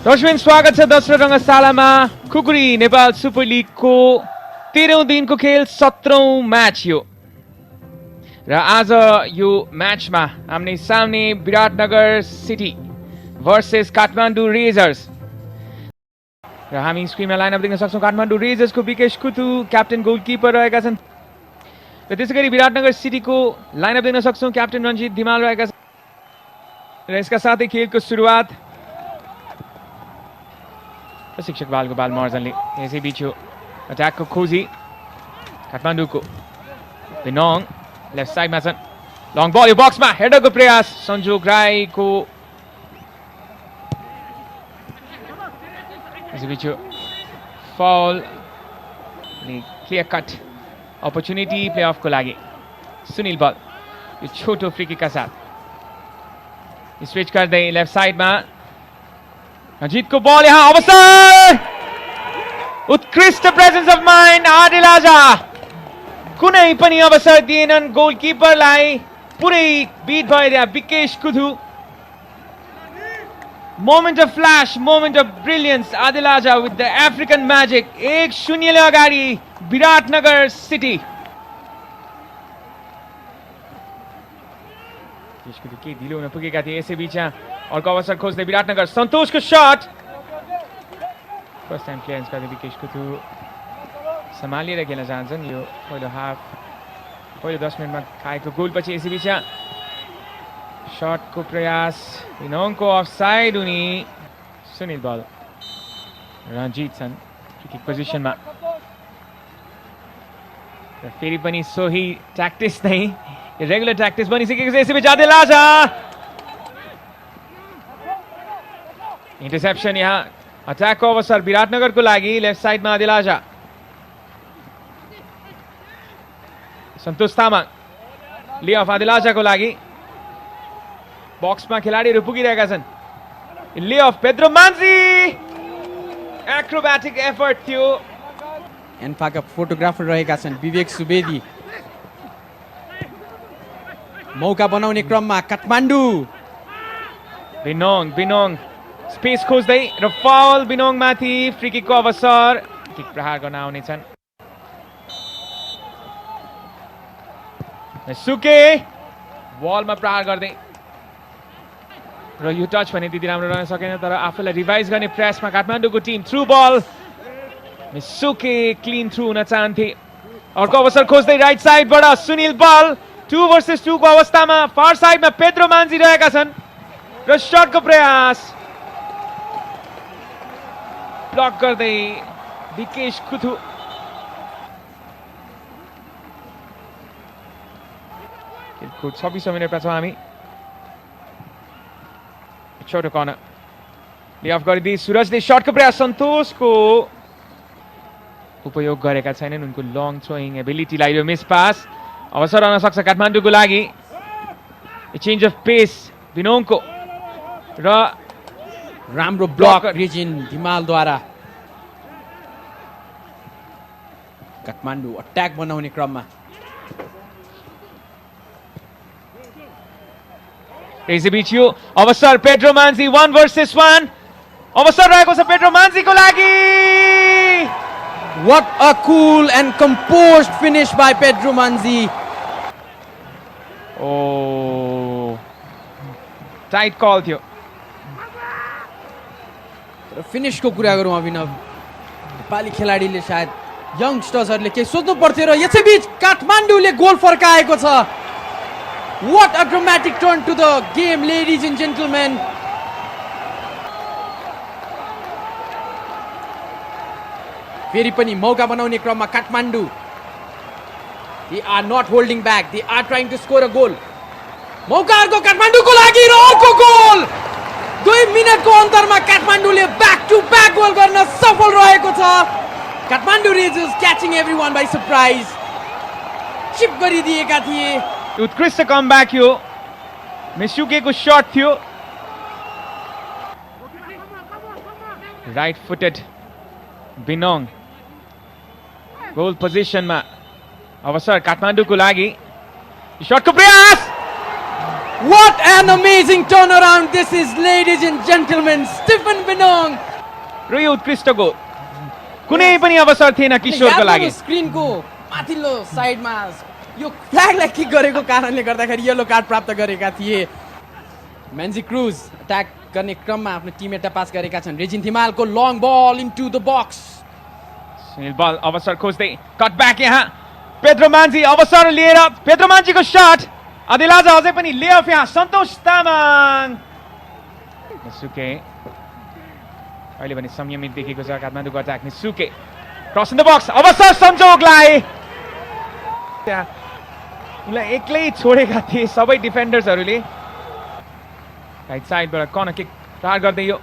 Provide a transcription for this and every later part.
दर्शक स्वागत छ दोस्रो रङ्गशालामा खुकुरी नेपाल सुपर लिगको 13औं दिनको खेल 17औं म्याच यो र आज यो म्याचमा आम्ने सामने Biratnagar city versus Kathmandu Rayzrs र हामी स्क्रिनमा लाइनअप देख्न सक्छौं। काठमाडौँ रेजर्सको विकेश कुतु क्याप्टेन गोलकिपर रहेका छन् र त्यसैगरी विराटनगर सिटीको लाइनअप देख्न सक्छौं। क्याप्टेन रञ्जित धिमाल रहेका छन् र यसका साथै खेलको सुरुवात शिक्षक बालगोपाल महर्जनले यसै बीच यो अट्याकको खोजी काठमाडौँको बिनोङ लेफ्ट साइडमा छन्। लङ बल यो बक्समा हेडरको प्रयास संजोग राईको यसै बीच यो फाउल अनि क्लियर कट अपर्च्युनिटी प्ले अफको लागि सुनिल बल यो छोटो फ्री किकका साथ स्विच गर्दै लेफ्ट साइडमा रञ्जितको बल यहाँ अवसर उत्कृष्ट प्रेजेन्स अफ माइन्ड आदिल आजा कुनै पनि अवसर दिएनन् गोलकिपरलाई पुरै बिट भयो त्यहाँ Vikesh Koothu moment of flash moment of brilliance Adil आजा विथ द अफ्रिकन म्याजिक 1-0 ले अगाडि विराटनगर सिटी के ढिलो हुन पुगेका थिए। यसै बीच अर्को अवसर खोज्दै विराटनगर सन्तोषको शट फर्स्ट टाइम क्लियरेन्स गर्दै विकेश कुथु सम्हालेर खेल्न चाहन्छन्। यो पहिलो हाफ पहिलो 10 मिनटमा खाएको गोलपछि यसै बीच शटको प्रयास बिनोङको अफसाइड हुने सुनिल बल रञ्जित छन् फ्री किक पोजिसनमा र फेरि पनि सोही ट्याक्टिस नै रेगुलर ट्याक्टिस बनिसकेको छ। यसैबीच आदिल आजा इंटरसेप्शन यहाँ अट्याकको अवसर विराटनगरको लागि लेफ्ट साइडमा आदिल आजा सन्तोष तामाङ ले अफ आदिल आजाको लागि बक्समा खेलाडीहरू पुगिरहेका छन्। ले अफ पेद्रो मान्जी एक्रोब्याटिक एफर्ट थियो। एन्फाका फोटोग्राफर रहेका छन् विवेक सुवेदी। मौका बनाउने क्रममा काठमाडौँ बिनोङ स्पेस खोज्दै र फाउल बिनोङ माथि फ्री किकको अवसर किक प्रहार गर्न आउनेछन्। सुके बलमा प्रहार गर्दै र यो टच भने त्यति राम्रो रहन सकेन तर आफूलाई रिभाइज गर्ने प्रयासमा काठमाडौँको टिम थ्रु बल सुके क्लिन थ्रु हुन चाहन्थे। अर्को अवसर खोज्दै राइट साइडबाट सुनिल बल 2 वर्सेस 2 को अवस्थामा फार साइडमा पेद्रो मान्जी रहेका छन् र शटको प्रयास ब्लक गर्दै विकेश कुथु खेलको 26 मिनेटमा छौँ हामी। छोटो कर्नर ले अफ गरिदिए सुरजले शटको प्रयास सन्तोषको उपयोग गरेका छैनन् उनको लङ थ्रोइङ एबिलिटीलाई यो मिस पास अवसर आउन सक्छ काठमाडौँको लागि। चेन्ज अफ पेस बिनोङको र राम्रो ब्लक रिजिन धिमालद्वारा काठमाडौँ अट्याक बनाउने क्रममा यसैबीच यो अवसर पेड्रो मान्जी 1 वर्सेस 1 अवसर रहेको छ पेड्रो मान्जीको लागि। What a cool and composed finish by Pedro Manzi. Oh, tight call थियो। फिनिश को कुरा गरौँ अभिनव नेपाली खेलाडीले सायद यंगस्टर्सहरूले केही सोच्नु पर्थ्यो र यसैबीच काठमाडौँले गोल फर्काएको छ। What a dramatic turn to the game, ladies and gentlemen. फेरि पनि मौका बनाउने क्रममा Kathmandu they are not holding back, they are trying to score a goal. मौका अर्को काठमाडौँको लागि र अर्को गोल 2 मिनेटको अन्तरमा काठमाडौँले ब्याक टु ब्याक गोल गर्न सफल रहेको छ। Kathmandu Rayzrs catching everyone by surprise chip गरिदिएका थिए। उत्कृष्ट कमब्याक यो मिसुकेको शट थियो राइट फुटेड बिनोङ गोल पोजिसनमा अवसर काठमाडौँको लागि शटको प्रयास What an amazing turnaround this is, ladies and gentlemen. Stephen Binong. र यो उत्कृष्ट गोल कुनै पनि अवसर थिएन किशोरको लागि स्क्रिनको माथिल्लो साइडमा यो फ्ल्यागलाई किक गरेको कारणले गर्दाखेरि येलो कार्ड प्राप्त गरेका थिए. मेन्जी क्रुज अट्याक गर्ने क्रममा आफ्नो टिममेटलाई पास गरेका छन्. रेजिन थिमालको long ball into the box. Sunil ball अवसर खोज्दै कट ब्याक यहाँ पेद्रो मान्जी अवसर लिएर पेद्रो मान्जीको शट अदिलाजा अझै पनि लेअफ यहाँ सन्तोष तामाङ सुके अहिले पनि संयमित देखेको छ काठमाडौँको attack Nisuke cross in the box अवसर संजोगलाई त्यहाँ उनलाई एक्लै छोडेका थिए सबै डिफेन्डर्सहरूले राइट साइडबाट कर्नर किक प्रहार गर्दै यो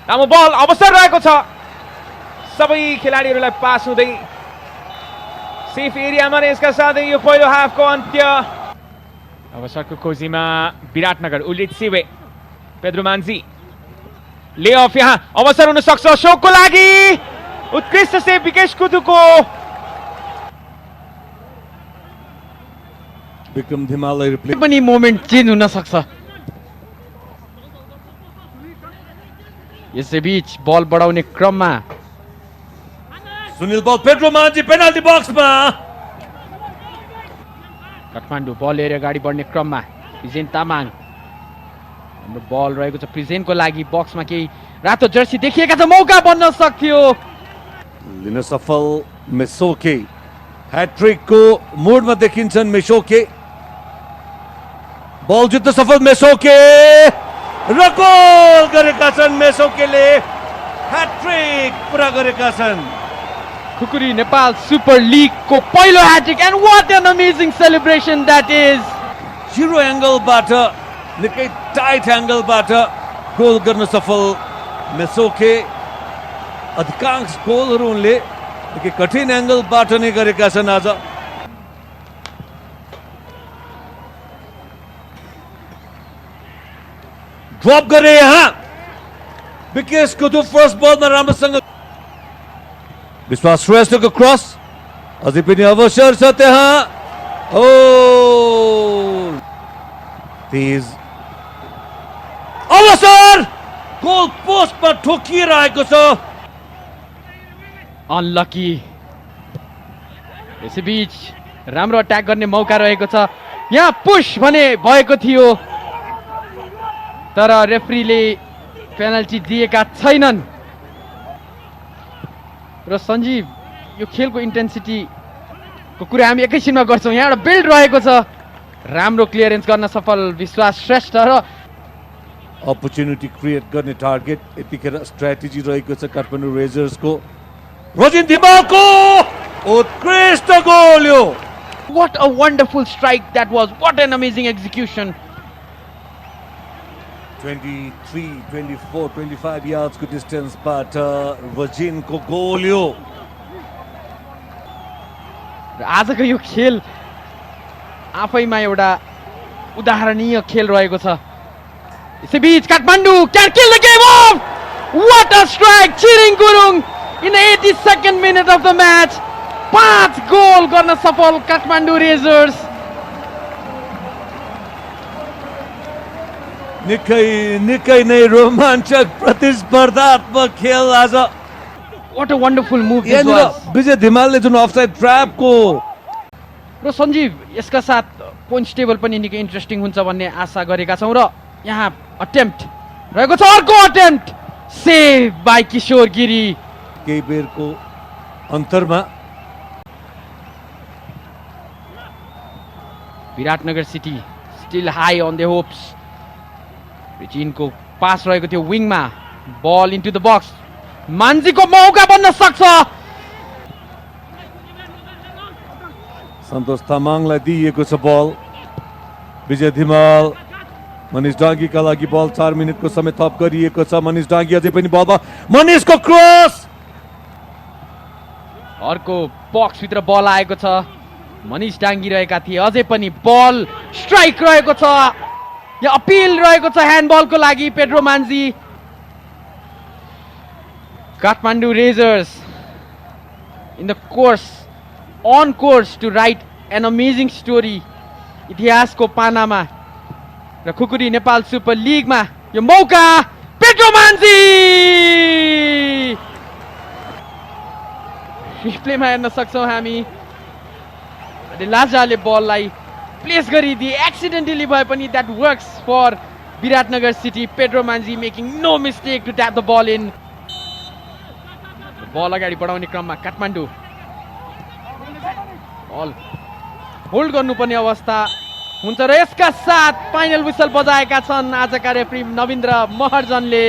लामो बल अवसर रहेको छ सबै खेलाडीहरूलाई पास हुँदै सेफ एरियामा नै यसका साथै यो पहिलो हाफको अन्त्य अवसरको खोजीमा विराटनगर उलित सिवे पेद्रो मान्जी ले अफ यहाँ अवसर हुन सक्छ अशोकको लागि उत्कृष्ट सेभ विकेश कुदुको विक्रम धिमाललाई रिप्ले पनि मोमेन्ट चेन्ज हुन सक्छ. यसैबीच बल बढाउने क्रममा सुनिल बल पेड्रो मान्जी पेनल्टी बक्समा काठमाडौँ बल लिएर अगाडि बढ्ने क्रममा प्रिजेन तामाङ हाम्रो बल रहेको छ प्रिजेनको लागि बक्समा केही रातो जर्सी देखिएका छ मौका बन्न सक्थ्यो. लिन सफल मेसोके ह्याट्रिकको मोडमा देखिन्छन् मेसोके बल जित्न सफल मेसोके र गोल गरेका छन् मेसोकेले ह्याट्रिक पुरा गरेका छन्. खुकुरी नेपाल सुपर लिगको पहिलो hat trick and what an amazing celebration that is. Zero एङ्गलबाट निकै टाइट एङ्गलबाट गोल गर्न सफल मेसोके अधिकांश गोलहरू उनले निकै कठिन एङ्गलबाट नै गरेका छन्. आज ड्रप गरे यहाँ विकेश कुदु फर्स्ट बलमा राम्रोसँग विश्वास श्रेष्ठको क्रस अझै पनि अवसर छ त्यहाँ. ओ तेज अवसर गोल पोस्टमा ठोकिरहेको छ. अनलकी. यसैबीच राम्रो अट्याक गर्ने मौका रहेको छ. यहाँ पुश भने भएको थियो तर रेफ्रीले पेनल्टी दिएका छैनन्. र सञ्जीव यो खेलको इन्टेन्सिटीको कुरा हामी एकैछिनमा गर्छौँ. यहाँ एउटा बिल्ड रहेको छ. राम्रो क्लियरेन्स गर्न सफल विश्वास श्रेष्ठ र अपर्च्युनिटी क्रिएट गर्ने टार्गेट यतिखेर स्ट्राटेजी रहेको छ काठमाडौँ रेजर्सको. रोजिन धिमालको उत्कृष्ट गोल यो. what a wonderful strike that was. What an amazing execution. 23, 24, 25 yards को डिस्टेन्सबाट रोजिनको गोल यो. र आजको यो खेल आफैमा एउटा उदाहरणीय खेल रहेको छ. यसैबीच Kathmandu can kill the game off. What a strike. Chhiring Gurung in the 82nd minute of the match. 5 goal गर्न सफल काठमाडौँ रेजर्स. निकै नै रोमाञ्चक प्रतिस्पर्धात्मक खेल आज. What a wonderful move this was. विजय धिमालले जुन अफसाइड ट्र्यापको र सञ्जीव यसका साथ पोइन्ट्स टेबल पनि निकै इन्ट्रेस्टिङ हुन्छ भन्ने आशा गरेका छौँ. र यहाँ अटेम्प्ट रहेको छ अर्को attempt save by Kishor Giri. केही बेरको अन्तरमा Biratnagar city still high on the hopes. रिचिनको पास रहेको थियो विङमा बल इन्टु द बक्स मान्जीको मौका बन्न सक्छ. सन्तोष तामाङलाई दिइएको छ बल. विजय धिमाल मनिष डाङ्गीका लागि बल 4 मिनटको समय थप गरिएको छ. मनिष डाङ्गी अझै पनि बलमा मनिषको क्रस अर्को बक्सभित्र बल आएको छ. मनिष डाङ्गी रहेका थिए अझै पनि बल स्ट्राइक रहेको छ. यहाँ अपिल रहेको छ ह्यान्डबलको लागि Pedro Manzi. Kathmandu Rayzrs in the course on course to write an amazing story. इतिहासको पानामा र खुकुरी नेपाल सुपर लिगमा यो मौका पेड्रो मान्जी रिप्लेमा हेर्न सक्छौँ हामी लाजाले बललाई प्लेस गरिदिए एक्सिडेन्टली भए पनि that works for Biratnagar city Pedro Manzi making no mistake to tap the ball in ball अगाडि बढाउने क्रममा काठमाडौँ बल होल्ड गर्नुपर्ने अवस्था हुन्छ र यसका साथ फाइनल विसल बजाएका छन् आजका रेफ्री नवीन्द्र महर्जनले